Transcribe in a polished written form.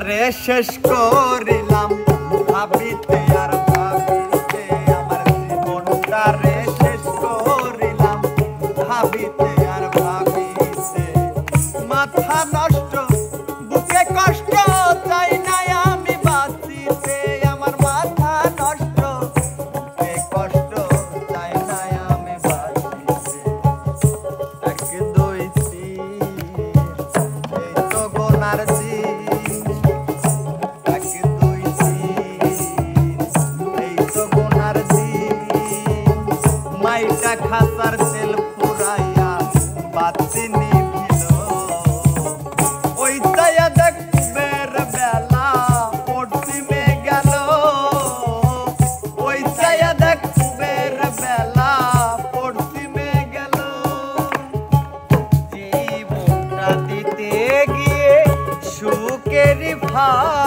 জীবনটারে শেষ করিলাম ভাবিতে আর ভাবিতে আমার জীবনটারে শেষ করিলাম ভাবিতে আর ভাবিতে মাথা নষ্ট বুকে কষ্ট চাই না আমি বাঁচিতে আমার মাথা নষ্ট বুকে কষ্ট চাই না আমি বাঁচিতে এক দুই তিন এই তো গোনার মাইটা খাসার তেল পুরাইয়া বাতি নিভিল ওই তাইয়া দেখবের বেলা পশ্চিমে গেল ওই তাইয়া দেখবের বেলা পশ্চিমে গেল জীবনটা দিতে গিয়ে সুখের ভাই